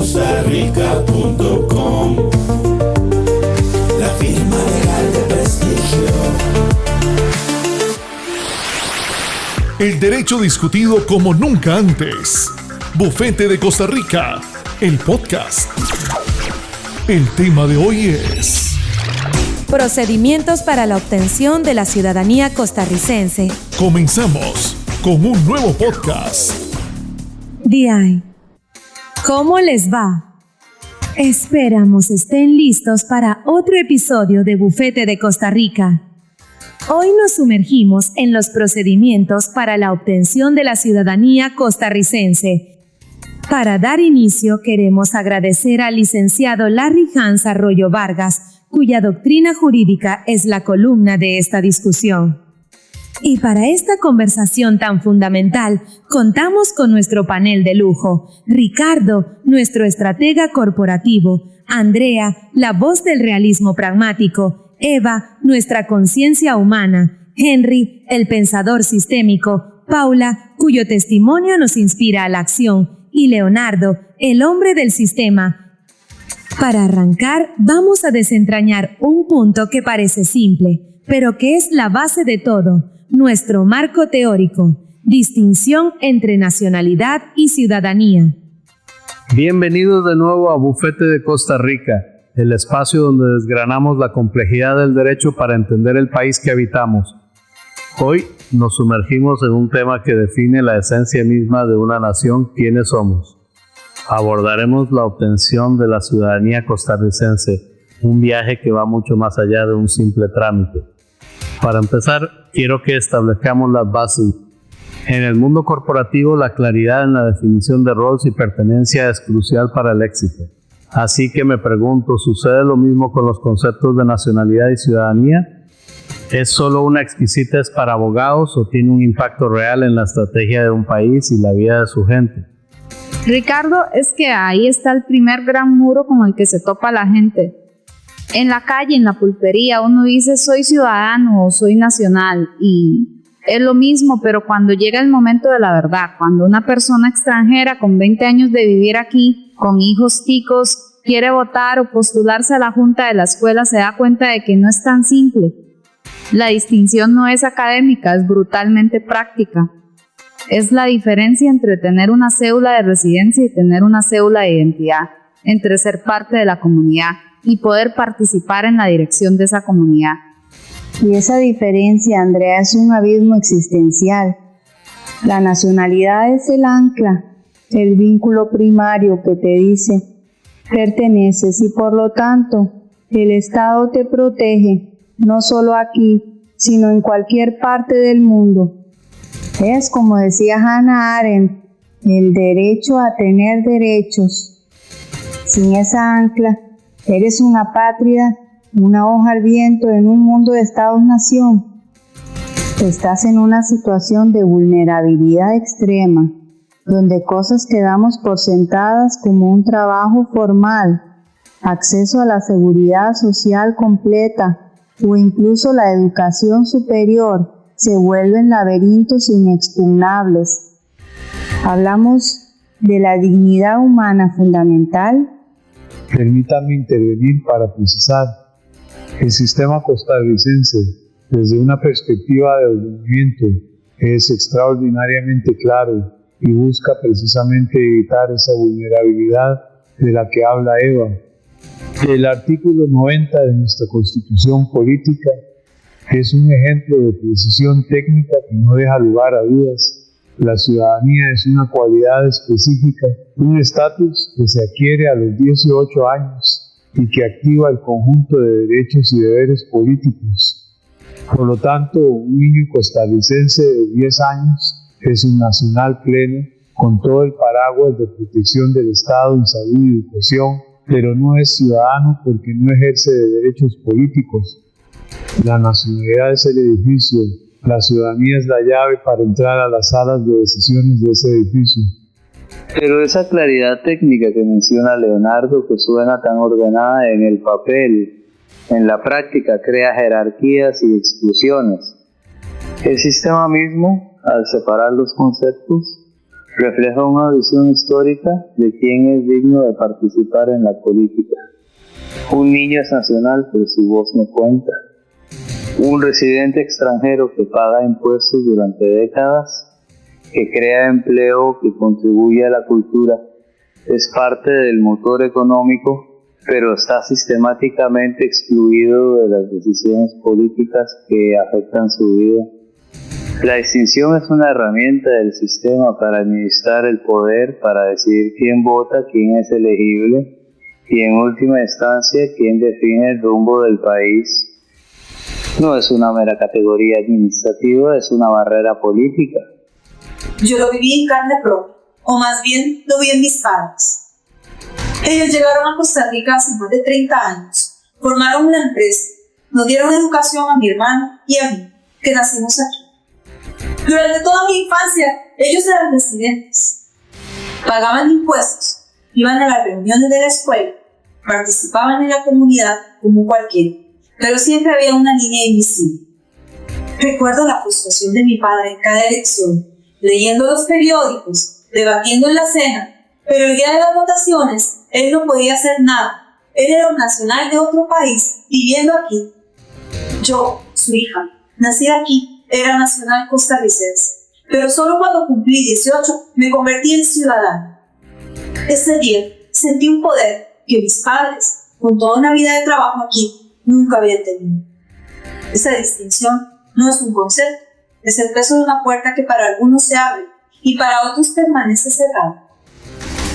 costarica.com, la firma legal de prestigio. El derecho discutido como nunca antes. Bufete de Costa Rica, el podcast. El tema de hoy es procedimientos para la obtención de la ciudadanía costarricense. Comenzamos con un nuevo podcast. DI. ¿Cómo les va? Esperamos estén listos para otro episodio de Bufete de Costa Rica. Hoy nos sumergimos en los procedimientos para la obtención de la ciudadanía costarricense. Para dar inicio, queremos agradecer al licenciado Larry Hans Arroyo Vargas, cuya doctrina jurídica es la columna de esta discusión. Y para esta conversación tan fundamental, contamos con nuestro panel de lujo: Ricardo, nuestro estratega corporativo; Andrea, la voz del realismo pragmático; Eva, nuestra conciencia humana; Henry, el pensador sistémico; Paula, cuyo testimonio nos inspira a la acción; y Leonardo, el hombre del sistema. Para arrancar, vamos a desentrañar un punto que parece simple, pero que es la base de todo: nuestro marco teórico, distinción entre nacionalidad y ciudadanía. Bienvenidos de nuevo a Bufete de Costa Rica, el espacio donde desgranamos la complejidad del derecho para entender el país que habitamos. Hoy nos sumergimos en un tema que define la esencia misma de una nación: quiénes somos. Abordaremos la obtención de la ciudadanía costarricense, un viaje que va mucho más allá de un simple trámite. Para empezar, quiero que establezcamos las bases. En el mundo corporativo, la claridad en la definición de roles y pertenencia es crucial para el éxito. Así que me pregunto, ¿sucede lo mismo con los conceptos de nacionalidad y ciudadanía? ¿Es solo una exquisitez para abogados o tiene un impacto real en la estrategia de un país y la vida de su gente? Ricardo, es que ahí está el primer gran muro con el que se topa la gente. En la calle, en la pulpería, uno dice soy ciudadano o soy nacional y es lo mismo, pero cuando llega el momento de la verdad, cuando una persona extranjera con 20 años de vivir aquí, con hijos ticos, quiere votar o postularse a la junta de la escuela, se da cuenta de que no es tan simple. La distinción no es académica, es brutalmente práctica. Es la diferencia entre tener una cédula de residencia y tener una cédula de identidad, entre ser parte de la comunidad y poder participar en la dirección de esa comunidad. Y esa diferencia, Andrea, es un abismo existencial. La nacionalidad es el ancla, el vínculo primario que te dice perteneces y por lo tanto el Estado te protege, no solo aquí, sino en cualquier parte del mundo. Es, como decía Hannah Arendt, el derecho a tener derechos. Sin esa ancla, eres una apátrida, una hoja al viento en un mundo de Estados-nación. Estás en una situación de vulnerabilidad extrema, donde cosas que damos por sentadas como un trabajo formal, acceso a la seguridad social completa o incluso la educación superior se vuelven laberintos inexpugnables. Hablamos de la dignidad humana fundamental. Permítanme intervenir para precisar. El sistema costarricense, desde una perspectiva de ordenamiento, es extraordinariamente claro y busca precisamente evitar esa vulnerabilidad de la que habla Eva. El artículo 90 de nuestra Constitución Política es un ejemplo de precisión técnica que no deja lugar a dudas. La ciudadanía es una cualidad específica, un estatus que se adquiere a los 18 años y que activa el conjunto de derechos y deberes políticos. Por lo tanto, un niño costarricense de 10 años es un nacional pleno con todo el paraguas de protección del Estado en salud y educación, pero no es ciudadano porque no ejerce de derechos políticos. La nacionalidad es el edificio, la ciudadanía es la llave para entrar a las salas de decisiones de ese edificio. Pero esa claridad técnica que menciona Leonardo, que suena tan ordenada en el papel, en la práctica crea jerarquías y exclusiones. El sistema mismo, al separar los conceptos, Refleja una visión histórica de quién es digno de participar en la política. Un niño es nacional, pero su voz no cuenta. Un residente extranjero que paga impuestos durante décadas, que crea empleo, que contribuye a la cultura, es parte del motor económico, pero está sistemáticamente excluido de las decisiones políticas que afectan su vida. La distinción es una herramienta del sistema para administrar el poder, para decidir quién vota, quién es elegible y en última instancia quién define el rumbo del país. No es una mera categoría administrativa, es una barrera política. Yo lo viví en carne propia, o más bien lo vi en mis padres. Ellos llegaron a Costa Rica hace más de 30 años, formaron una empresa, nos dieron educación a mi hermano y a mí, que nacimos aquí. Durante toda mi infancia, ellos eran residentes. Pagaban impuestos, iban a las reuniones de la escuela, participaban en la comunidad como cualquiera, pero siempre había una línea invisible. Recuerdo la frustración de mi padre en cada elección, leyendo los periódicos, debatiendo en la cena, pero el día de las votaciones, él no podía hacer nada. Él era un nacional de otro país, viviendo aquí. Yo, su hija, nacida aquí, era nacional costarricense, pero solo cuando cumplí 18 me convertí en ciudadano. Ese día sentí un poder que mis padres, con toda una vida de trabajo aquí, nunca habían tenido. Esa distinción no es un concepto, es el peso de una puerta que para algunos se abre y para otros permanece cerrada.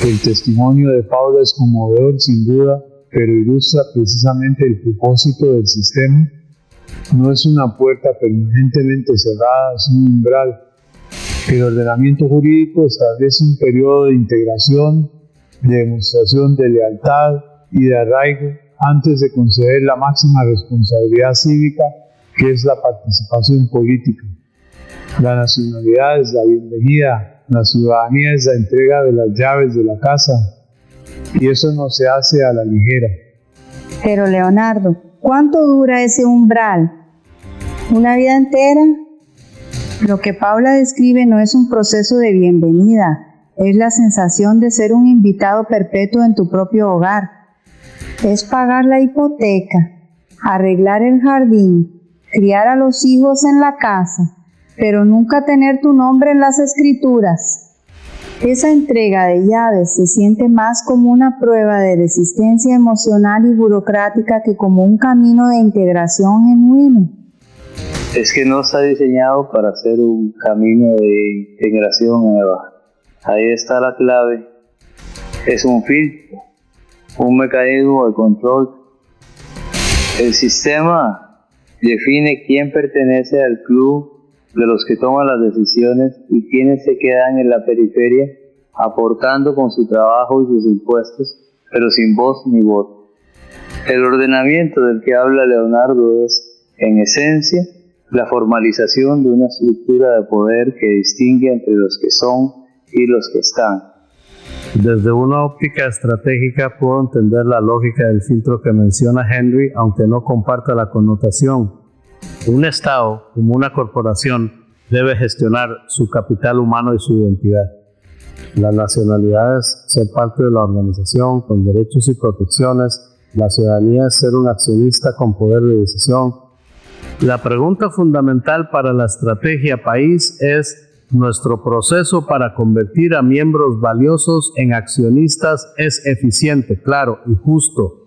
El testimonio de Paula es conmovedor sin duda, pero ilustra precisamente el propósito del sistema. No es una puerta permanentemente cerrada, es un umbral. El ordenamiento jurídico establece un periodo de integración, de demostración de lealtad y de arraigo antes de conceder la máxima responsabilidad cívica, que es la participación política. La nacionalidad es la bienvenida, la ciudadanía es la entrega de las llaves de la casa, y eso no se hace a la ligera. Pero Leonardo, ¿cuánto dura ese umbral? ¿Una vida entera? Lo que Paula describe no es un proceso de bienvenida, es la sensación de ser un invitado perpetuo en tu propio hogar. Es pagar la hipoteca, arreglar el jardín, criar a los hijos en la casa, pero nunca tener tu nombre en las escrituras. Esa entrega de llaves se siente más como una prueba de resistencia emocional y burocrática que como un camino de integración genuino. Es que no está diseñado para ser un camino de integración, Eva. Ahí está la clave. Es un filtro, un mecanismo de control. El sistema define quién pertenece al club de los que toman las decisiones y quienes se quedan en la periferia aportando con su trabajo y sus impuestos, pero sin voz ni voto. El ordenamiento del que habla Leonardo es, en esencia, la formalización de una estructura de poder que distingue entre los que son y los que están. Desde una óptica estratégica puedo entender la lógica del filtro que menciona Henry, aunque no comparta la connotación. Un Estado, como una corporación, debe gestionar su capital humano y su identidad. La nacionalidad es ser parte de la organización con derechos y protecciones. La ciudadanía es ser un accionista con poder de decisión. La pregunta fundamental para la estrategia país es: ¿nuestro proceso para convertir a miembros valiosos en accionistas es eficiente, claro y justo?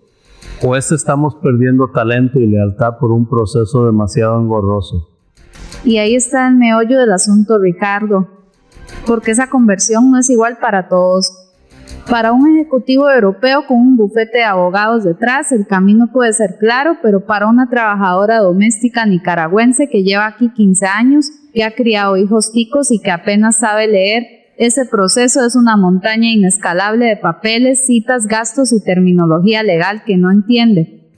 ¿O estamos perdiendo talento y lealtad por un proceso demasiado engorroso? Y ahí está el meollo del asunto, Ricardo, porque esa conversión no es igual para todos. Para un ejecutivo europeo con un bufete de abogados detrás, el camino puede ser claro, pero para una trabajadora doméstica nicaragüense que lleva aquí 15 años, que ha criado hijos ticos y que apenas sabe leer, ese proceso es una montaña inescalable de papeles, citas, gastos y terminología legal que no entiende.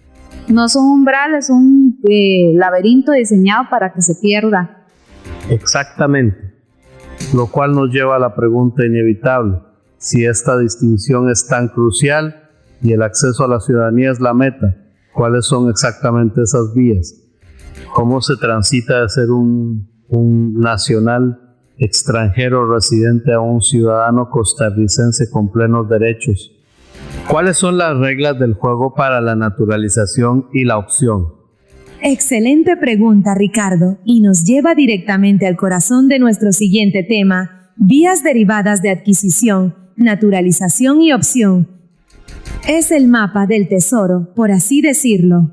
No es un umbral, es un laberinto diseñado para que se pierda. Exactamente, lo cual nos lleva a la pregunta inevitable: si esta distinción es tan crucial y el acceso a la ciudadanía es la meta, ¿cuáles son exactamente esas vías? ¿Cómo se transita de ser un nacional extranjero residente a un ciudadano costarricense con plenos derechos. ¿Cuáles son las reglas del juego para la naturalización y la opción? Excelente pregunta, Ricardo, y nos lleva directamente al corazón de nuestro siguiente tema: vías derivadas de adquisición, naturalización y opción. Es el mapa del tesoro, por así decirlo.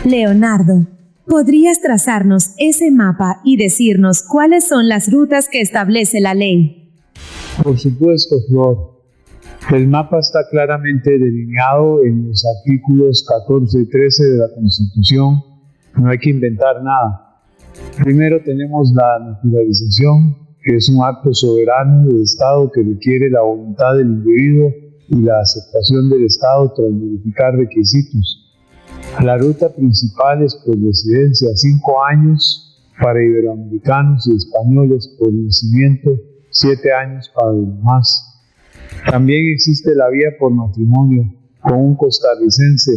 Leonardo, ¿podrías trazarnos ese mapa y decirnos cuáles son las rutas que establece la ley? Por supuesto, Flor. El mapa está claramente delineado en los artículos 14 y 13 de la Constitución. No hay que inventar nada. Primero tenemos la naturalización, que es un acto soberano del Estado que requiere la voluntad del individuo y la aceptación del Estado tras verificar requisitos. La ruta principal es por residencia 5 años para iberoamericanos y españoles, por nacimiento 7 años para los demás. También existe la vía por matrimonio con un costarricense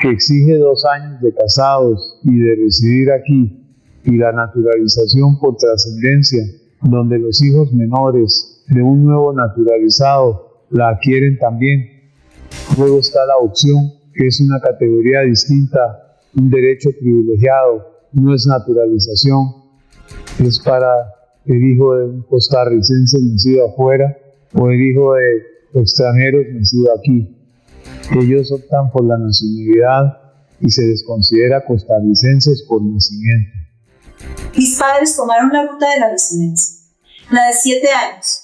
que exige 2 años de casados y de residir aquí, y la naturalización por trascendencia, donde los hijos menores de un nuevo naturalizado la adquieren también. Luego está la opción, que es una categoría distinta, un derecho privilegiado, no es naturalización, es para el hijo de un costarricense nacido afuera o el hijo de extranjeros nacido aquí. Ellos optan por la nacionalidad y se les considera costarricenses por nacimiento. Mis padres tomaron la ruta de la residencia, la de 7 años.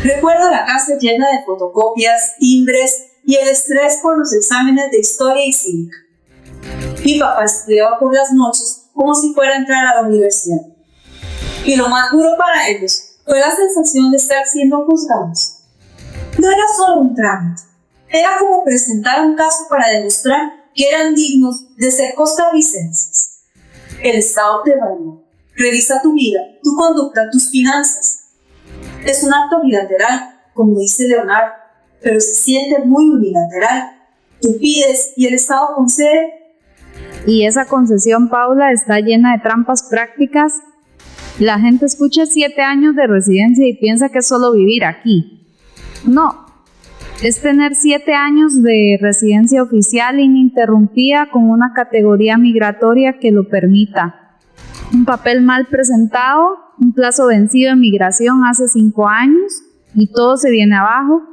Recuerdo la casa llena de fotocopias, timbres y el estrés por los exámenes de historia y cívica. Mi papá estudiaba por las noches como si fuera a entrar a la universidad. Y lo más duro para ellos fue la sensación de estar siendo juzgados. No era solo un trámite, era como presentar un caso para demostrar que eran dignos de ser costarricenses. El Estado te evalúa, revisa tu vida, tu conducta, tus finanzas. Es un acto bilateral, como dice Leonardo, pero se siente muy unilateral. Tú pides y el Estado concede. Y esa concesión, Paula, está llena de trampas prácticas. La gente escucha 7 años de residencia y piensa que es solo vivir aquí. No, es tener 7 años de residencia oficial ininterrumpida con una categoría migratoria que lo permita. Un papel mal presentado, un plazo vencido de migración hace 5 años y todo se viene abajo.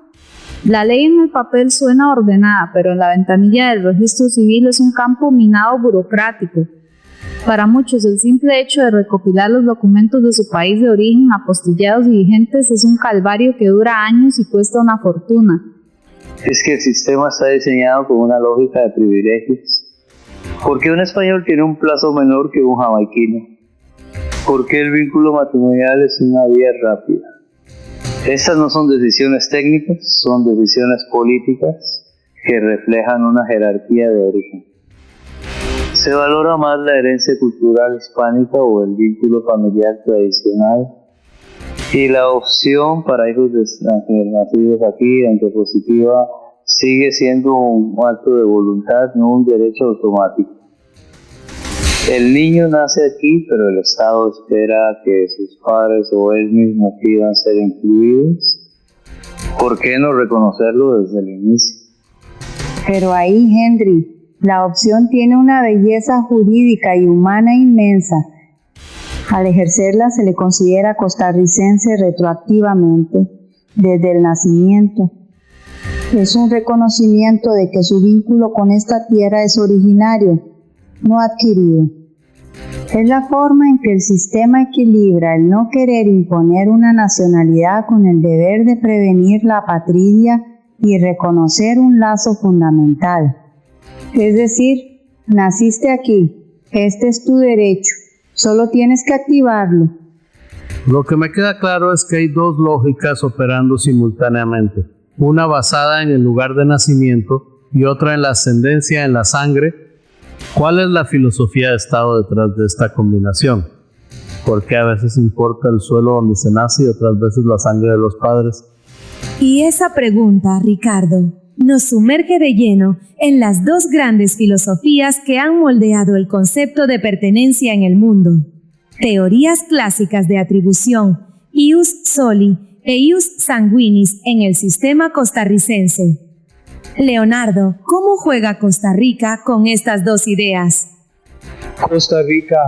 La ley en el papel suena ordenada, pero en la ventanilla del registro civil es un campo minado burocrático. Para muchos, el simple hecho de recopilar los documentos de su país de origen apostillados y vigentes es un calvario que dura años y cuesta una fortuna. Es que el sistema está diseñado con una lógica de privilegios. ¿Por qué un español tiene un plazo menor que un jamaiquino? ¿Por qué el vínculo matrimonial es una vía rápida? Estas no son decisiones técnicas, son decisiones políticas que reflejan una jerarquía de origen. Se valora más la herencia cultural hispánica o el vínculo familiar tradicional, y la opción para hijos de extranjeros nacidos aquí, aunque positiva, sigue siendo un acto de voluntad, no un derecho automático. El niño nace aquí, pero el Estado espera que sus padres o él mismo pidan ser incluidos. ¿Por qué no reconocerlo desde el inicio? Pero ahí, Henry, la opción tiene una belleza jurídica y humana inmensa. Al ejercerla se le considera costarricense retroactivamente, desde el nacimiento. Es un reconocimiento de que su vínculo con esta tierra es originario, no adquirido. Es la forma en que el sistema equilibra el no querer imponer una nacionalidad con el deber de prevenir la apatridia y reconocer un lazo fundamental. Es decir, naciste aquí, este es tu derecho, solo tienes que activarlo. Lo que me queda claro es que hay 2 lógicas operando simultáneamente, una basada en el lugar de nacimiento y otra en la ascendencia en la sangre. ¿Cuál es la filosofía de Estado detrás de esta combinación? ¿Por qué a veces importa el suelo donde se nace y otras veces la sangre de los padres? Y esa pregunta, Ricardo, nos sumerge de lleno en las 2 grandes filosofías que han moldeado el concepto de pertenencia en el mundo. teorías clásicas de atribución, ius soli e ius sanguinis en el sistema costarricense. Leonardo, ¿cómo juega Costa Rica con estas dos ideas? Costa Rica,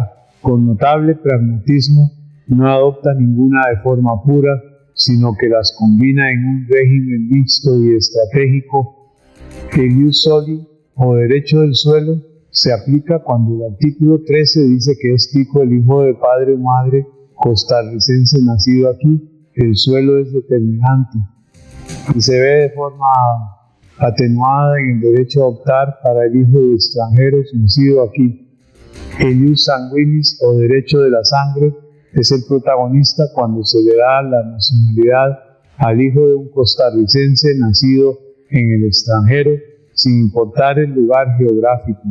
con notable pragmatismo, no adopta ninguna de forma pura, sino que las combina en un régimen mixto y estratégico. El ius soli, o derecho del suelo, se aplica cuando el artículo 13 dice que es tico el hijo de padre o madre costarricense nacido aquí. El suelo es determinante y se ve de forma atenuada en el derecho a optar para el hijo de extranjeros nacido aquí. El ius sanguinis, o derecho de la sangre, es el protagonista cuando se le da la nacionalidad al hijo de un costarricense nacido en el extranjero, sin importar el lugar geográfico.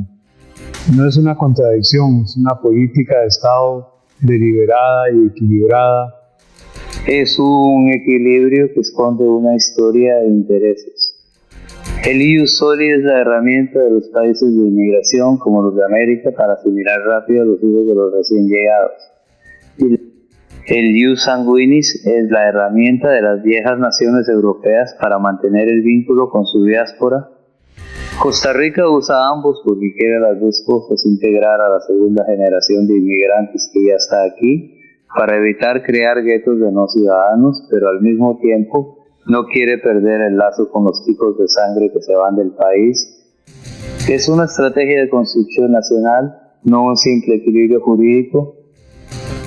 No es una contradicción, es una política de Estado deliberada y equilibrada. Es un equilibrio que esconde una historia de intereses. El ius soli es la herramienta de los países de inmigración, como los de América, para asimilar rápido a los hijos de los recién llegados. Y el ius sanguinis es la herramienta de las viejas naciones europeas para mantener el vínculo con su diáspora. Costa Rica usa ambos porque quiere las dos cosas: integrar a la segunda generación de inmigrantes que ya está aquí, para evitar crear guetos de no ciudadanos, pero al mismo tiempo no quiere perder el lazo con los ticos de sangre que se van del país. Es una estrategia de construcción nacional, no un simple equilibrio jurídico.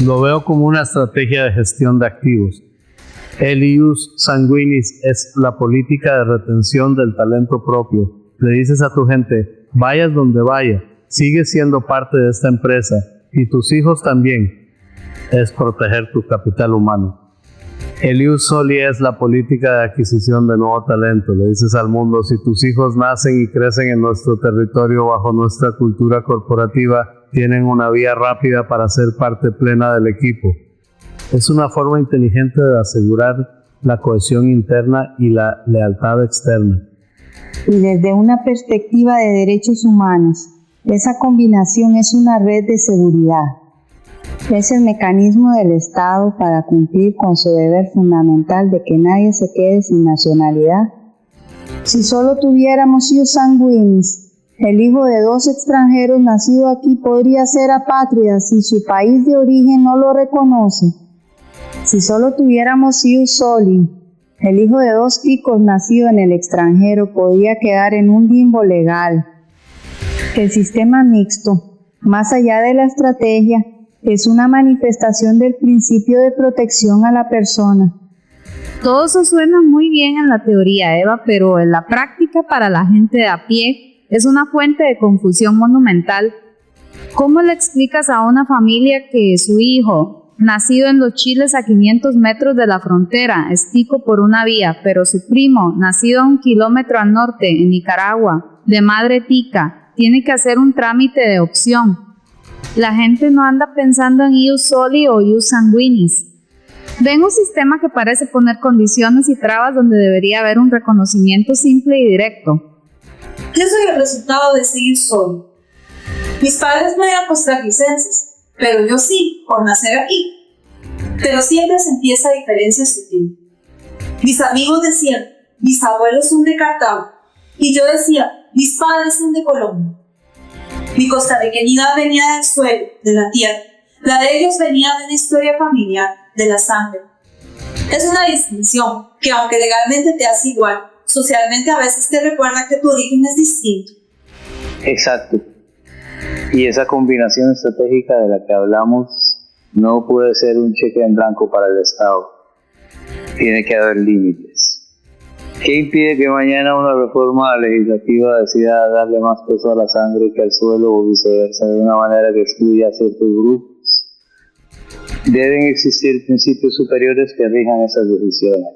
Lo veo como una estrategia de gestión de activos. El ius sanguinis es la política de retención del talento propio. Le dices a tu gente, vayas donde vaya, sigues siendo parte de esta empresa y tus hijos también. Es proteger tu capital humano. El ius soli es la política de adquisición de nuevo talento. Le dices al mundo, si tus hijos nacen y crecen en nuestro territorio bajo nuestra cultura corporativa, tienen una vía rápida para ser parte plena del equipo. Es una forma inteligente de asegurar la cohesión interna y la lealtad externa. Y desde una perspectiva de derechos humanos, esa combinación es una red de seguridad. Es el mecanismo del Estado para cumplir con su deber fundamental de que nadie se quede sin nacionalidad. Si solo tuviéramos ius sanguinis, el hijo de dos extranjeros nacido aquí podría ser apátrida si su país de origen no lo reconoce. Si solo tuviéramos ius soli, el hijo de dos ticos nacido en el extranjero podría quedar en un limbo legal. El sistema mixto, más allá de la estrategia, es una manifestación del principio de protección a la persona. Todo eso suena muy bien en la teoría, Eva, pero en la práctica para la gente de a pie es una fuente de confusión monumental. ¿Cómo le explicas a una familia que su hijo, nacido en Los Chiles a 500 metros de la frontera, es tico por una vía, pero su primo, nacido a 1 kilómetro al norte, en Nicaragua, de madre tica, tiene que hacer un trámite de opción? La gente no anda pensando en ius soli o ius sanguinis. Ven un sistema que parece poner condiciones y trabas donde debería haber un reconocimiento simple y directo. Yo soy el resultado de ese ius soli. Mis padres no eran costarricenses, pero yo sí, por nacer aquí. Pero siempre sentí esa diferencia sutil. Mis amigos decían, mis abuelos son de Cartago, y yo decía, mis padres son de Colombia. Mi costarriqueñidad venía del suelo, de la tierra. La de ellos venía de una historia familiar, de la sangre. Es una distinción que, aunque legalmente te hace igual, socialmente a veces te recuerda que tu origen es distinto. Exacto. Y esa combinación estratégica de la que hablamos no puede ser un cheque en blanco para el Estado. Tiene que haber límites. ¿Qué impide que mañana una reforma legislativa decida darle más peso a la sangre que al suelo o viceversa, de una manera que excluya a ciertos grupos? Deben existir principios superiores que rijan esas decisiones.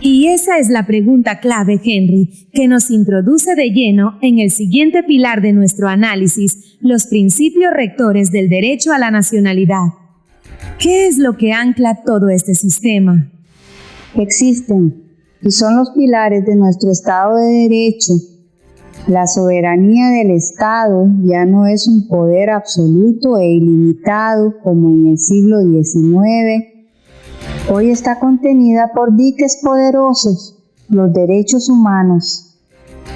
Y esa es la pregunta clave, Henry, que nos introduce de lleno en el siguiente pilar de nuestro análisis, los principios rectores del derecho a la nacionalidad. ¿Qué es lo que ancla todo este sistema? Existen y son los pilares de nuestro Estado de Derecho. La soberanía del Estado ya no es un poder absoluto e ilimitado como en el siglo XIX. Hoy está contenida por diques poderosos, los derechos humanos.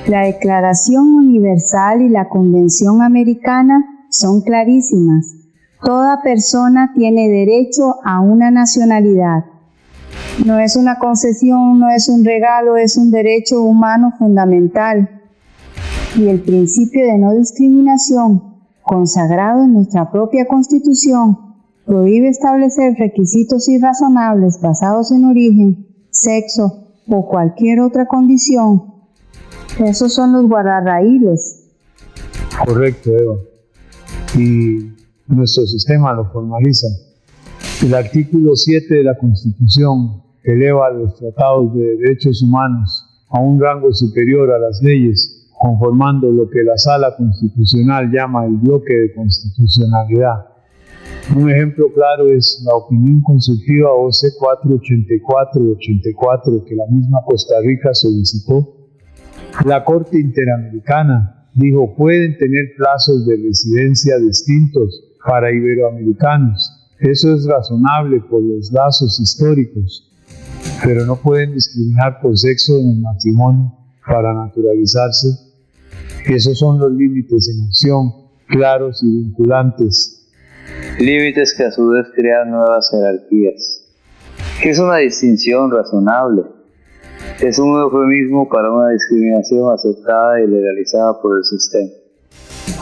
La Declaración Universal y la Convención Americana son clarísimas. Toda persona tiene derecho a una nacionalidad. No es una concesión, no es un regalo, es un derecho humano fundamental. Y el principio de no discriminación, consagrado en nuestra propia Constitución, prohíbe establecer requisitos irrazonables basados en origen, sexo o cualquier otra condición. Esos son los guardarraíles. Correcto, Eva. Y nuestro sistema lo formaliza. El artículo 7 de la Constitución eleva los tratados de derechos humanos a un rango superior a las leyes, conformando lo que la Sala Constitucional llama el bloque de constitucionalidad. Un ejemplo claro es la opinión consultiva OC 484-84 que la misma Costa Rica solicitó. La Corte Interamericana dijo pueden tener plazos de residencia distintos para iberoamericanos. Eso es razonable por los lazos históricos, pero no pueden discriminar por sexo en el matrimonio para naturalizarse. Esos son los límites en acción, claros y vinculantes. Límites que a su vez crean nuevas jerarquías. ¿Qué es una distinción razonable? Es un eufemismo para una discriminación aceptada y legalizada por el sistema.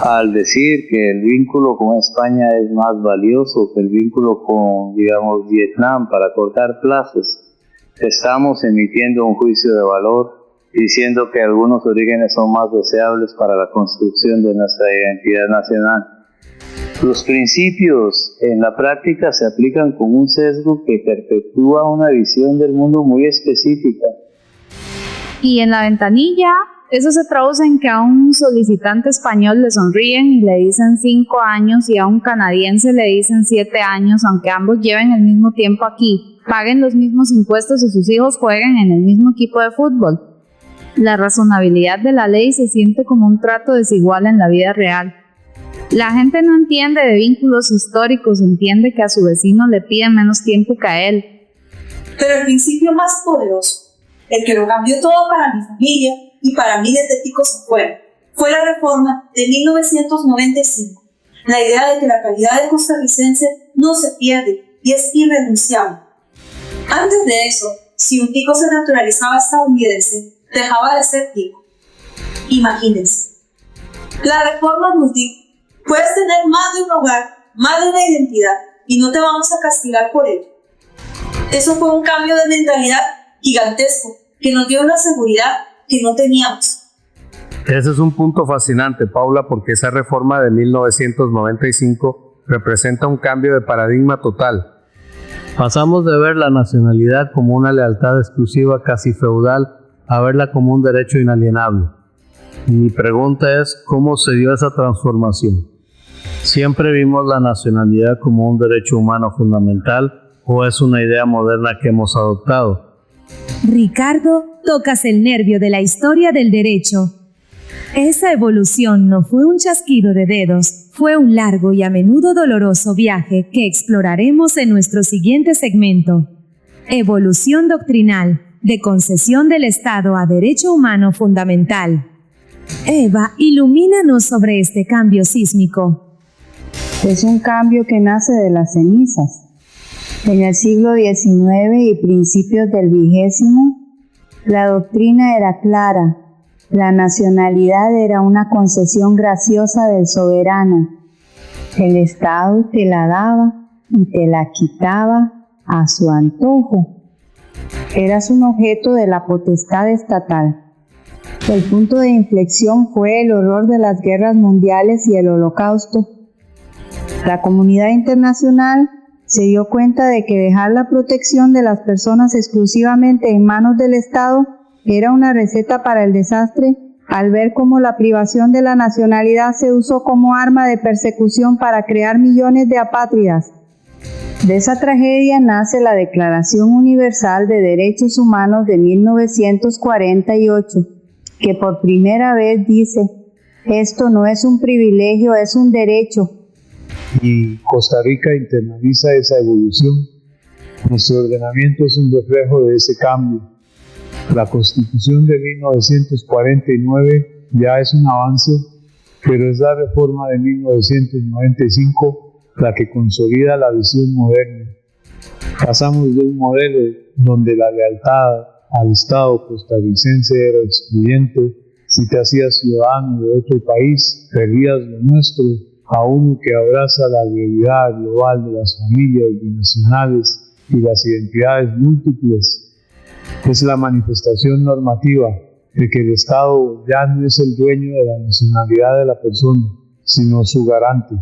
Al decir que el vínculo con España es más valioso que el vínculo con, digamos, Vietnam para cortar plazos, estamos emitiendo un juicio de valor, diciendo que algunos orígenes son más deseables para la construcción de nuestra identidad nacional. Los principios en la práctica se aplican con un sesgo que perpetúa una visión del mundo muy específica. Y en la ventanilla, eso se traduce en que a un solicitante español le sonríen y le dicen 5 años y a un canadiense le dicen 7 años, aunque ambos lleven el mismo tiempo aquí, paguen los mismos impuestos y sus hijos jueguen en el mismo equipo de fútbol. La razonabilidad de la ley se siente como un trato desigual en la vida real. La gente no entiende de vínculos históricos, entiende que a su vecino le piden menos tiempo que a él. Pero el principio más poderoso, el que lo cambió todo para mi familia y para miles de ticos afuera, fue la reforma de 1995. La idea de que la calidad de costarricense no se pierde y es irrenunciable. Antes de eso, si un tico se naturalizaba estadounidense, dejaba de ser tico. Imagínense. La reforma nos dijo, puedes tener más de un hogar, más de una identidad, y no te vamos a castigar por ello. Eso fue un cambio de mentalidad gigantesco, que nos dio una seguridad que no teníamos. Ese es un punto fascinante, Paula, porque esa reforma de 1995 representa un cambio de paradigma total. Pasamos de ver la nacionalidad como una lealtad exclusiva casi feudal a verla como un derecho inalienable. Y mi pregunta es, ¿cómo se dio esa transformación? ¿Siempre vimos la nacionalidad como un derecho humano fundamental o es una idea moderna que hemos adoptado? Ricardo, tocas el nervio de la historia del derecho. Esa evolución no fue un chasquido de dedos, fue un largo y a menudo doloroso viaje que exploraremos en nuestro siguiente segmento. Evolución doctrinal, de concesión del Estado a derecho humano fundamental. Eva, ilumínanos sobre este cambio sísmico. Es un cambio que nace de las cenizas. En el siglo XIX y principios del XX, la doctrina era clara. La nacionalidad era una concesión graciosa del soberano. El Estado te la daba y te la quitaba a su antojo. Eras un objeto de la potestad estatal. El punto de inflexión fue el horror de las guerras mundiales y el Holocausto. La comunidad internacional se dio cuenta de que dejar la protección de las personas exclusivamente en manos del Estado era una receta para el desastre, al ver cómo la privación de la nacionalidad se usó como arma de persecución para crear millones de apátridas. De esa tragedia nace la Declaración Universal de Derechos Humanos de 1948. que por primera vez dice, esto no es un privilegio, es un derecho. Y Costa Rica internaliza esa evolución. Nuestro ordenamiento es un reflejo de ese cambio. La Constitución de 1949 ya es un avance, pero es la reforma de 1995 la que consolida la visión moderna. Pasamos de un modelo donde la lealtad al Estado costarricense era excluyente. Si te hacías ciudadano de otro país, perdías lo nuestro, a uno que abraza la realidad global de las familias binacionales y las identidades múltiples. Es la manifestación normativa de que el Estado ya no es el dueño de la nacionalidad de la persona, sino su garante.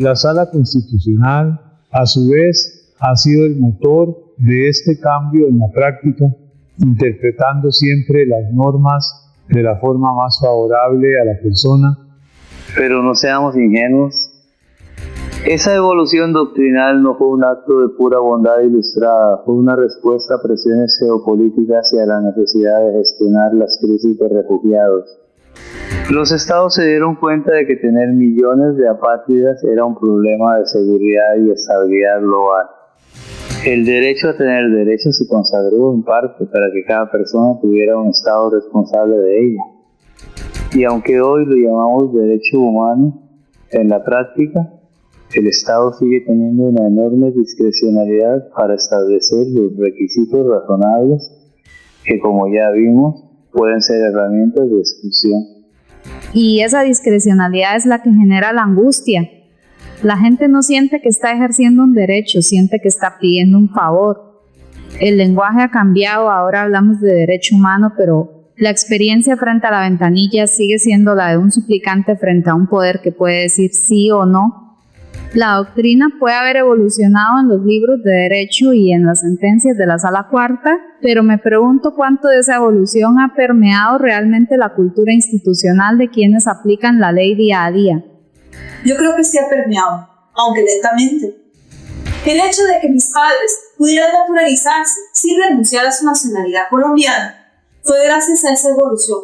La Sala Constitucional, a su vez, ha sido el motor de este cambio en la práctica, interpretando siempre las normas de la forma más favorable a la persona. Pero no seamos ingenuos. Esa evolución doctrinal no fue un acto de pura bondad ilustrada, fue una respuesta a presiones geopolíticas y a la necesidad de gestionar las crisis de refugiados. Los estados se dieron cuenta de que tener millones de apátridas era un problema de seguridad y estabilidad global. El derecho a tener derechos se consagró en parte para que cada persona tuviera un estado responsable de ella. Y aunque hoy lo llamamos derecho humano, en la práctica, el Estado sigue teniendo una enorme discrecionalidad para establecer los requisitos razonables que, como ya vimos, pueden ser herramientas de exclusión. Y esa discrecionalidad es la que genera la angustia. La gente no siente que está ejerciendo un derecho, siente que está pidiendo un favor. El lenguaje ha cambiado, ahora hablamos de derecho humano, pero la experiencia frente a la ventanilla sigue siendo la de un suplicante frente a un poder que puede decir sí o no. La doctrina puede haber evolucionado en los libros de derecho y en las sentencias de la Sala Cuarta, pero me pregunto cuánto de esa evolución ha permeado realmente la cultura institucional de quienes aplican la ley día a día. Yo creo que sí ha permeado, aunque lentamente. El hecho de que mis padres pudieran naturalizarse sin renunciar a su nacionalidad colombiana fue gracias a esa evolución.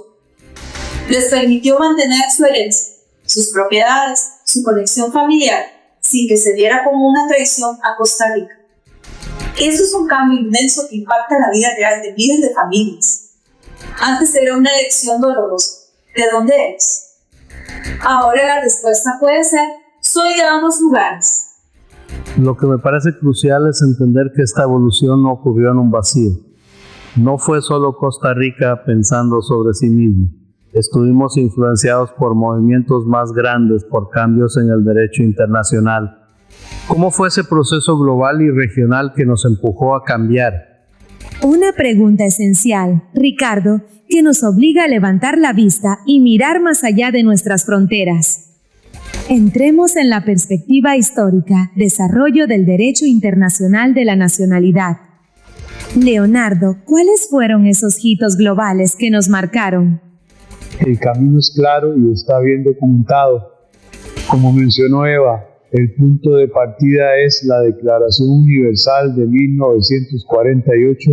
Les permitió mantener su herencia, sus propiedades, su conexión familiar, sin que se viera como una traición a Costa Rica. Eso es un cambio inmenso que impacta la vida real de miles de familias. Antes era una elección dolorosa. ¿De dónde eres? Ahora la respuesta puede ser: soy de ambos lugares. Lo que me parece crucial es entender que esta evolución no ocurrió en un vacío. No fue solo Costa Rica pensando sobre sí mismo. Estuvimos influenciados por movimientos más grandes, por cambios en el derecho internacional. ¿Cómo fue ese proceso global y regional que nos empujó a cambiar? Una pregunta esencial, Ricardo, que nos obliga a levantar la vista y mirar más allá de nuestras fronteras. Entremos en la perspectiva histórica, desarrollo del derecho internacional de la nacionalidad. Leonardo, ¿cuáles fueron esos hitos globales que nos marcaron? El camino es claro y está bien documentado. Como mencionó Eva, el punto de partida es la Declaración Universal de 1948,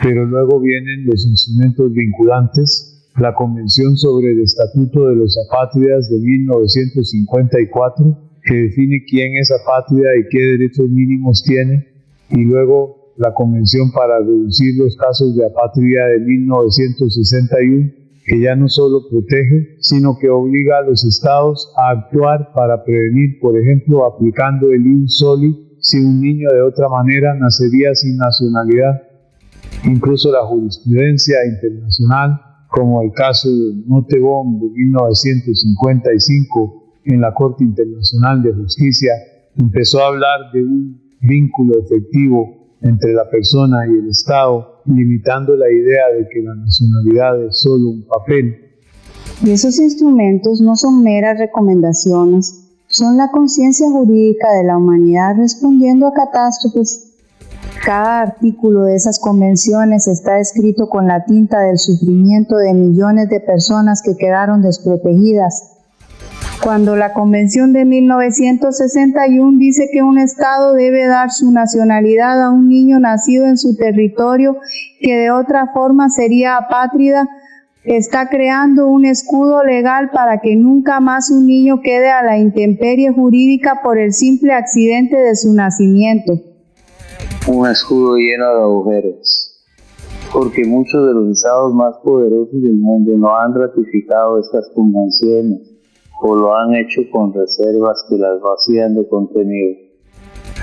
pero luego vienen los instrumentos vinculantes, la Convención sobre el Estatuto de los Apátridas de 1954, que define quién es apátrida y qué derechos mínimos tiene, y luego la Convención para reducir los casos de apatría de 1961, que ya no solo protege, sino que obliga a los estados a actuar para prevenir, por ejemplo, aplicando el ius soli, si un niño de otra manera nacería sin nacionalidad. Incluso la jurisprudencia internacional, como el caso de Nottebohm de 1955 en la Corte Internacional de Justicia, empezó a hablar de un vínculo efectivo entre la persona y el Estado, limitando la idea de que la nacionalidad es solo un papel. Y esos instrumentos no son meras recomendaciones, son la conciencia jurídica de la humanidad respondiendo a catástrofes. Cada artículo de esas convenciones está escrito con la tinta del sufrimiento de millones de personas que quedaron desprotegidas. Cuando la Convención de 1961 dice que un Estado debe dar su nacionalidad a un niño nacido en su territorio que de otra forma sería apátrida, está creando un escudo legal para que nunca más un niño quede a la intemperie jurídica por el simple accidente de su nacimiento. Un escudo lleno de agujeros, porque muchos de los estados más poderosos del mundo no han ratificado estas convenciones o lo han hecho con reservas que las vacían de contenido.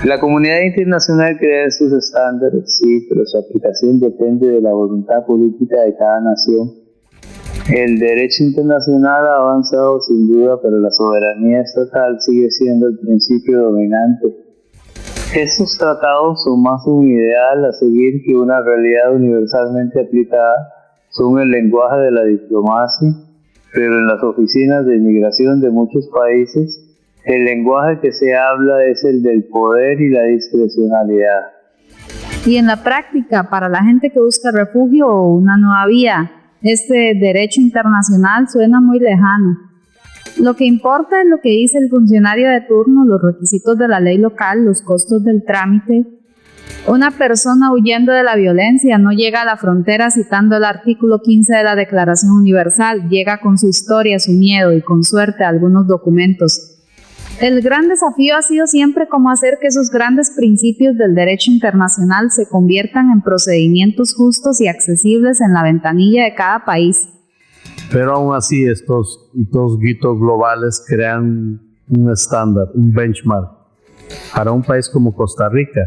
La comunidad internacional crea estos estándares, sí, pero su aplicación depende de la voluntad política de cada nación. El derecho internacional ha avanzado sin duda, pero la soberanía estatal sigue siendo el principio dominante. Estos tratados son más un ideal a seguir que una realidad universalmente aplicada. Son el lenguaje de la diplomacia, pero en las oficinas de inmigración de muchos países, el lenguaje que se habla es el del poder y la discrecionalidad. Y en la práctica, para la gente que busca refugio o una nueva vida, este derecho internacional suena muy lejano. Lo que importa es lo que dice el funcionario de turno, los requisitos de la ley local, los costos del trámite. Una persona huyendo de la violencia no llega a la frontera citando el artículo 15 de la Declaración Universal, llega con su historia, su miedo y con suerte algunos documentos. El gran desafío ha sido siempre cómo hacer que esos grandes principios del derecho internacional se conviertan en procedimientos justos y accesibles en la ventanilla de cada país. Pero aún así estos hitos globales crean un estándar, un benchmark para un país como Costa Rica,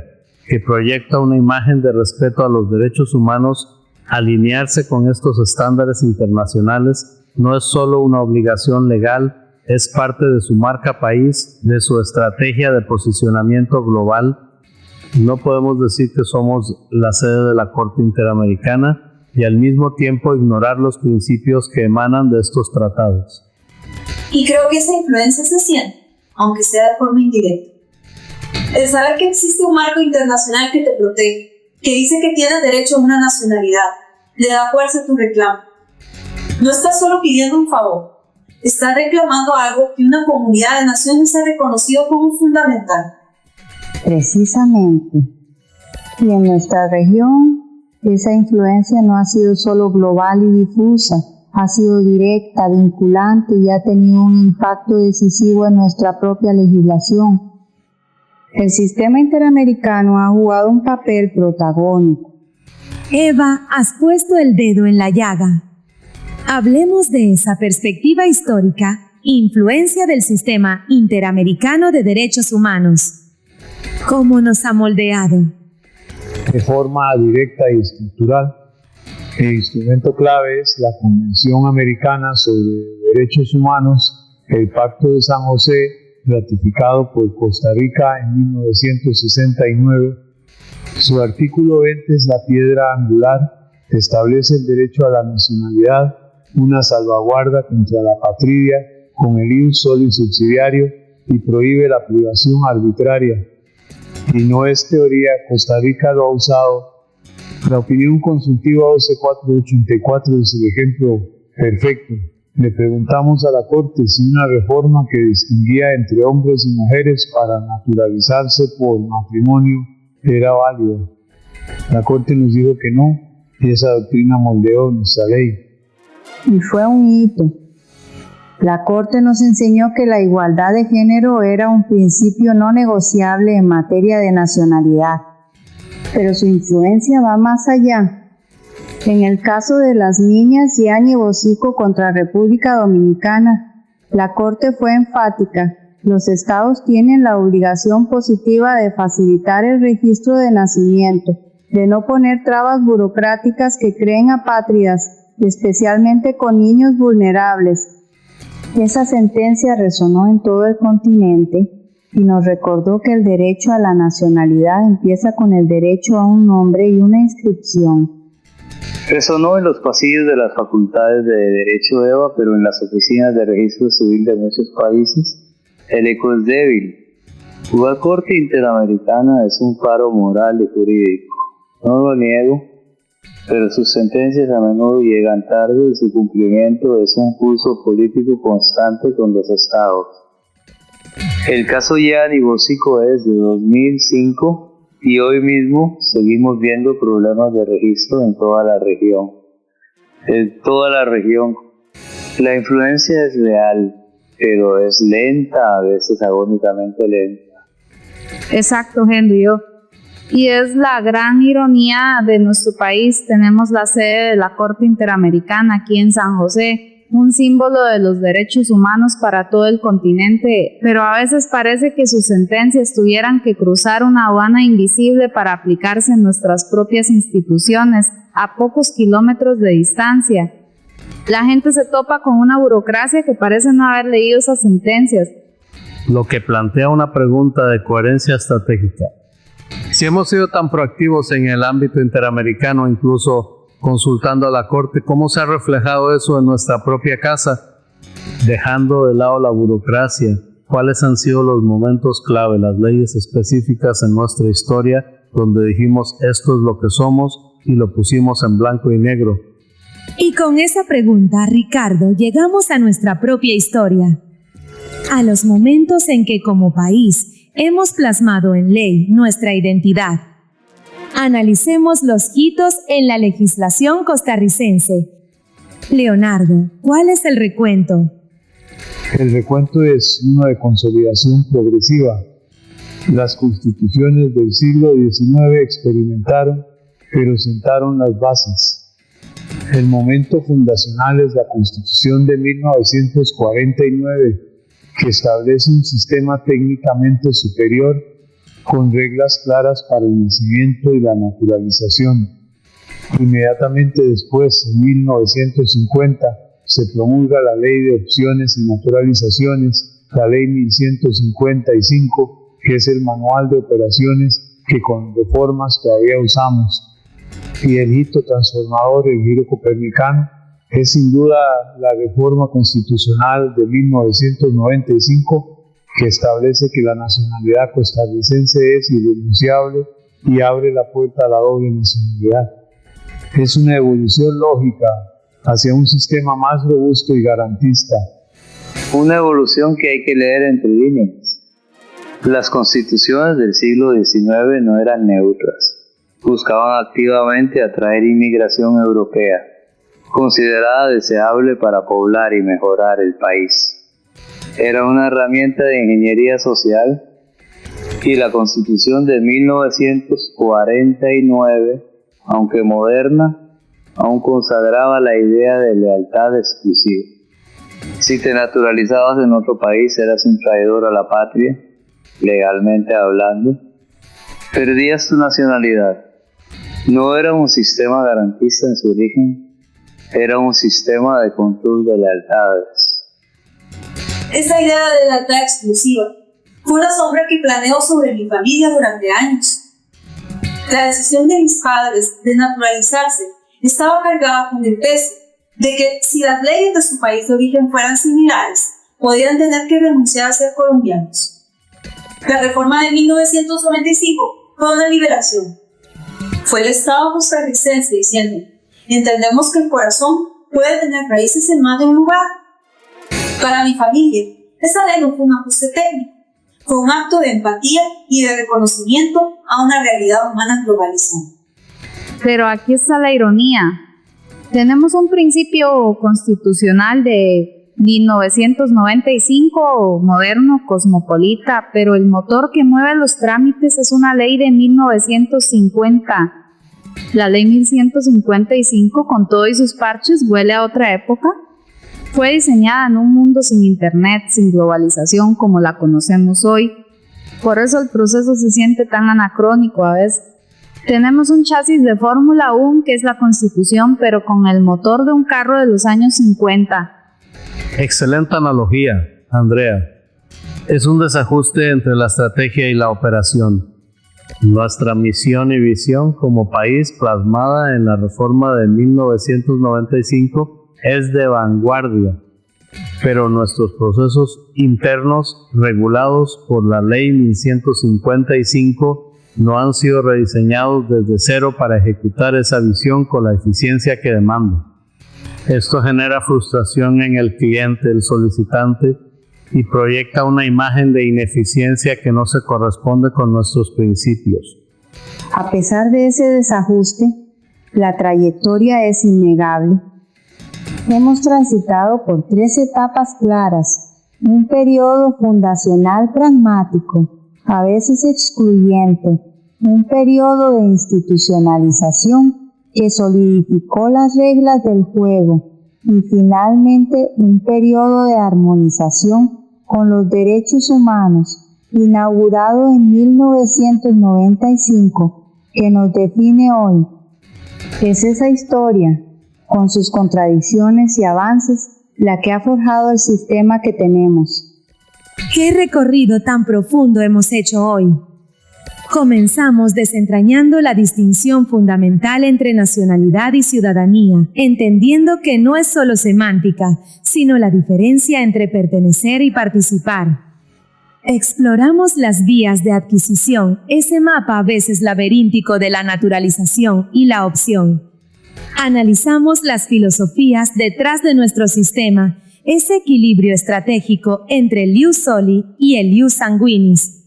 que proyecta una imagen de respeto a los derechos humanos. Alinearse con estos estándares internacionales no es solo una obligación legal, es parte de su marca país, de su estrategia de posicionamiento global. No podemos decir que somos la sede de la Corte Interamericana y al mismo tiempo ignorar los principios que emanan de estos tratados. Y creo que esa influencia se siente, aunque sea de forma indirecta. El saber que existe un marco internacional que te protege, que dice que tienes derecho a una nacionalidad, le da fuerza a tu reclamo. No estás solo pidiendo un favor, estás reclamando algo que una comunidad de naciones ha reconocido como fundamental. Precisamente. Y en nuestra región, esa influencia no ha sido solo global y difusa, ha sido directa, vinculante y ha tenido un impacto decisivo en nuestra propia legislación. El sistema interamericano ha jugado un papel protagónico. Eva, has puesto el dedo en la llaga. Hablemos de esa perspectiva histórica, influencia del sistema interamericano de derechos humanos. ¿Cómo nos ha moldeado? De forma directa y estructural. El instrumento clave es la Convención Americana sobre Derechos Humanos, el Pacto de San José, ratificado por Costa Rica en 1969. Su artículo 20 es la piedra angular, establece el derecho a la nacionalidad, una salvaguarda contra la patria con el ius soli subsidiario y prohíbe la privación arbitraria. Y no es teoría, Costa Rica lo ha usado. La opinión consultiva 12484 es el ejemplo perfecto. Le preguntamos a la Corte si una reforma que distinguía entre hombres y mujeres para naturalizarse por matrimonio era válida. La Corte nos dijo que no, y esa doctrina moldeó nuestra ley. Y fue un hito. La Corte nos enseñó que la igualdad de género era un principio no negociable en materia de nacionalidad, pero su influencia va más allá. En el caso de las niñas Yani Bosico contra República Dominicana, la Corte fue enfática. Los estados tienen la obligación positiva de facilitar el registro de nacimiento, de no poner trabas burocráticas que creen apátridas, especialmente con niños vulnerables. Esa sentencia resonó en todo el continente y nos recordó que el derecho a la nacionalidad empieza con el derecho a un nombre y una inscripción. Resonó en los pasillos de las facultades de Derecho EVA, pero en las oficinas de registro civil de muchos países, el eco es débil. La Corte Interamericana es un faro moral y jurídico. No lo niego, pero sus sentencias a menudo llegan tarde y su cumplimiento es un pulso político constante con los estados. El caso Yani Bosico es de 2005 y hoy mismo seguimos viendo problemas de registro en toda la región. en toda la región. La influencia es real, pero es lenta, a veces agónicamente lenta. Exacto, Henry. Y es la gran ironía de nuestro país. Tenemos la sede de la Corte Interamericana aquí en San José, un símbolo de los derechos humanos para todo el continente, pero a veces parece que sus sentencias tuvieran que cruzar una aduana invisible para aplicarse en nuestras propias instituciones, a pocos kilómetros de distancia. La gente se topa con una burocracia que parece no haber leído esas sentencias. Lo que plantea una pregunta de coherencia estratégica. Si hemos sido tan proactivos en el ámbito interamericano, incluso consultando a la Corte, ¿cómo se ha reflejado eso en nuestra propia casa? Dejando de lado la burocracia, ¿cuáles han sido los momentos clave, las leyes específicas en nuestra historia, donde dijimos esto es lo que somos y lo pusimos en blanco y negro? Y con esa pregunta, Ricardo, llegamos a nuestra propia historia, a los momentos en que como país hemos plasmado en ley nuestra identidad. Analicemos los hitos en la legislación costarricense. Leonardo, ¿cuál es el recuento? El recuento es uno de consolidación progresiva. Las constituciones del siglo XIX experimentaron, pero sentaron las bases. El momento fundacional es la Constitución de 1949, que establece un sistema técnicamente superior con reglas claras para el nacimiento y la naturalización. Inmediatamente después, en 1950, se promulga la Ley de Opciones y Naturalizaciones, la Ley 1155, que es el manual de operaciones que con reformas todavía usamos. Y el hito transformador, el giro copernicano, es sin duda la reforma constitucional de 1995, que establece que la nacionalidad costarricense es irrenunciable y abre la puerta a la doble nacionalidad. Es una evolución lógica hacia un sistema más robusto y garantista. Una evolución que hay que leer entre líneas. Las constituciones del siglo XIX no eran neutras. Buscaban activamente atraer inmigración europea, considerada deseable para poblar y mejorar el país. Era una herramienta de ingeniería social y la Constitución de 1949, aunque moderna, aún consagraba la idea de lealtad exclusiva. Si te naturalizabas en otro país, eras un traidor a la patria, legalmente hablando. Perdías tu nacionalidad. No era un sistema garantista en su origen, era un sistema de control de lealtades. Esa idea de lealtad exclusiva fue una sombra que planeó sobre mi familia durante años. La decisión de mis padres de naturalizarse estaba cargada con el peso de que si las leyes de su país de origen fueran similares, podían tener que renunciar a ser colombianos. La reforma de 1995 fue una liberación. Fue el Estado costarricense diciendo: entendemos que el corazón puede tener raíces en más de un lugar. Para mi familia, esa ley no fue un ajuste técnico, fue un acto de empatía y de reconocimiento a una realidad humana globalizada. Pero aquí está la ironía. Tenemos un principio constitucional de 1995, moderno, cosmopolita, pero el motor que mueve los trámites es una ley de 1950. La ley 1155, con todo y sus parches, huele a otra época. Fue diseñada en un mundo sin internet, sin globalización como la conocemos hoy. Por eso el proceso se siente tan anacrónico a veces. Tenemos un chasis de Fórmula 1 que es la Constitución, pero con el motor de un carro de los años 50. Excelente analogía, Andrea. Es un desajuste entre la estrategia y la operación. Nuestra misión y visión como país, plasmada en la reforma de 1995, es de vanguardia, pero nuestros procesos internos, regulados por la Ley 1155, no han sido rediseñados desde cero para ejecutar esa visión con la eficiencia que demanda. Esto genera frustración en el cliente, el solicitante, y proyecta una imagen de ineficiencia que no se corresponde con nuestros principios. A pesar de ese desajuste, la trayectoria es innegable. Hemos transitado por 3 etapas claras: un periodo fundacional pragmático, a veces excluyente, un periodo de institucionalización que solidificó las reglas del juego y finalmente un periodo de armonización con los derechos humanos, inaugurado en 1995, que nos define hoy. Es esa historia, con sus contradicciones y avances, la que ha forjado el sistema que tenemos. ¿Qué recorrido tan profundo hemos hecho hoy? Comenzamos desentrañando la distinción fundamental entre nacionalidad y ciudadanía, entendiendo que no es solo semántica, sino la diferencia entre pertenecer y participar. Exploramos las vías de adquisición, ese mapa a veces laberíntico de la naturalización y la opción. Analizamos las filosofías detrás de nuestro sistema, ese equilibrio estratégico entre el ius soli y el ius sanguinis.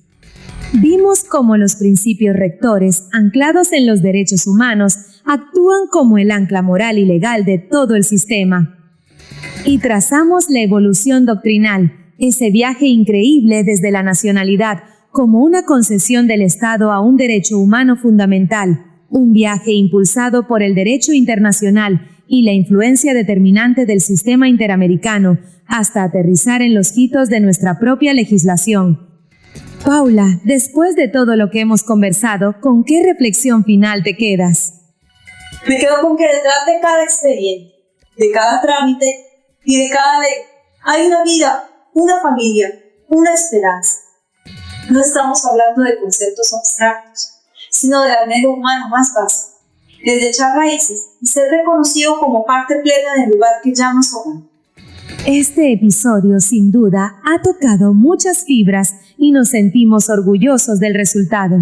Vimos cómo los principios rectores, anclados en los derechos humanos, actúan como el ancla moral y legal de todo el sistema. Y trazamos la evolución doctrinal, ese viaje increíble desde la nacionalidad como una concesión del Estado a un derecho humano fundamental, un viaje impulsado por el derecho internacional y la influencia determinante del sistema interamericano, hasta aterrizar en los hitos de nuestra propia legislación. Paula, después de todo lo que hemos conversado, ¿con qué reflexión final te quedas? Me quedo con que detrás de cada expediente, de cada trámite y de cada ley hay una vida, una familia, una esperanza. No estamos hablando de conceptos abstractos, sino del anhelo humano más básico, el de echar raíces y ser reconocido como parte plena del lugar que llamas hogar. Este episodio, sin duda, ha tocado muchas fibras y nos sentimos orgullosos del resultado.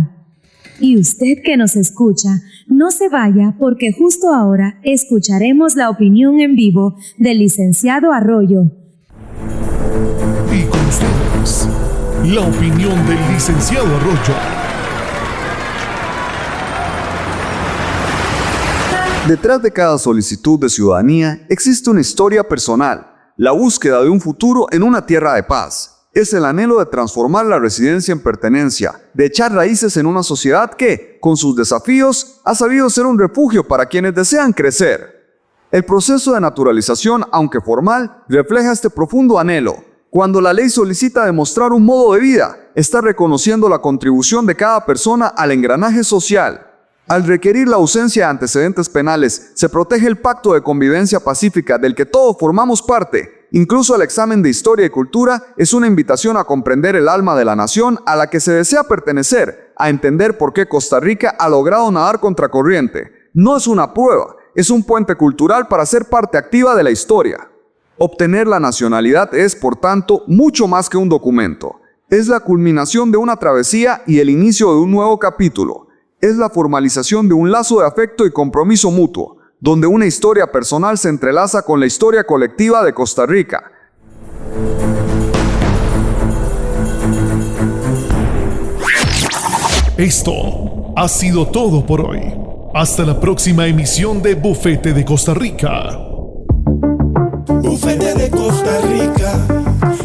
Y usted que nos escucha, no se vaya porque justo ahora escucharemos la opinión en vivo del licenciado Arroyo. Y con ustedes, la opinión del licenciado Arroyo. Detrás de cada solicitud de ciudadanía existe una historia personal, la búsqueda de un futuro en una tierra de paz. Es el anhelo de transformar la residencia en pertenencia, de echar raíces en una sociedad que, con sus desafíos, ha sabido ser un refugio para quienes desean crecer. El proceso de naturalización, aunque formal, refleja este profundo anhelo. Cuando la ley solicita demostrar un modo de vida, está reconociendo la contribución de cada persona al engranaje social. Al requerir la ausencia de antecedentes penales, se protege el pacto de convivencia pacífica del que todos formamos parte. Incluso el examen de historia y cultura es una invitación a comprender el alma de la nación a la que se desea pertenecer, a entender por qué Costa Rica ha logrado nadar contracorriente. No es una prueba, es un puente cultural para ser parte activa de la historia. Obtener la nacionalidad es, por tanto, mucho más que un documento. Es la culminación de una travesía y el inicio de un nuevo capítulo. Es la formalización de un lazo de afecto y compromiso mutuo, donde una historia personal se entrelaza con la historia colectiva de Costa Rica. Esto ha sido todo por hoy. Hasta la próxima emisión de Bufete de Costa Rica. Bufete de Costa Rica,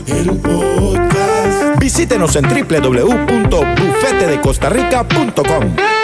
el podcast. Visítenos en www.bufetedecostarrica.com.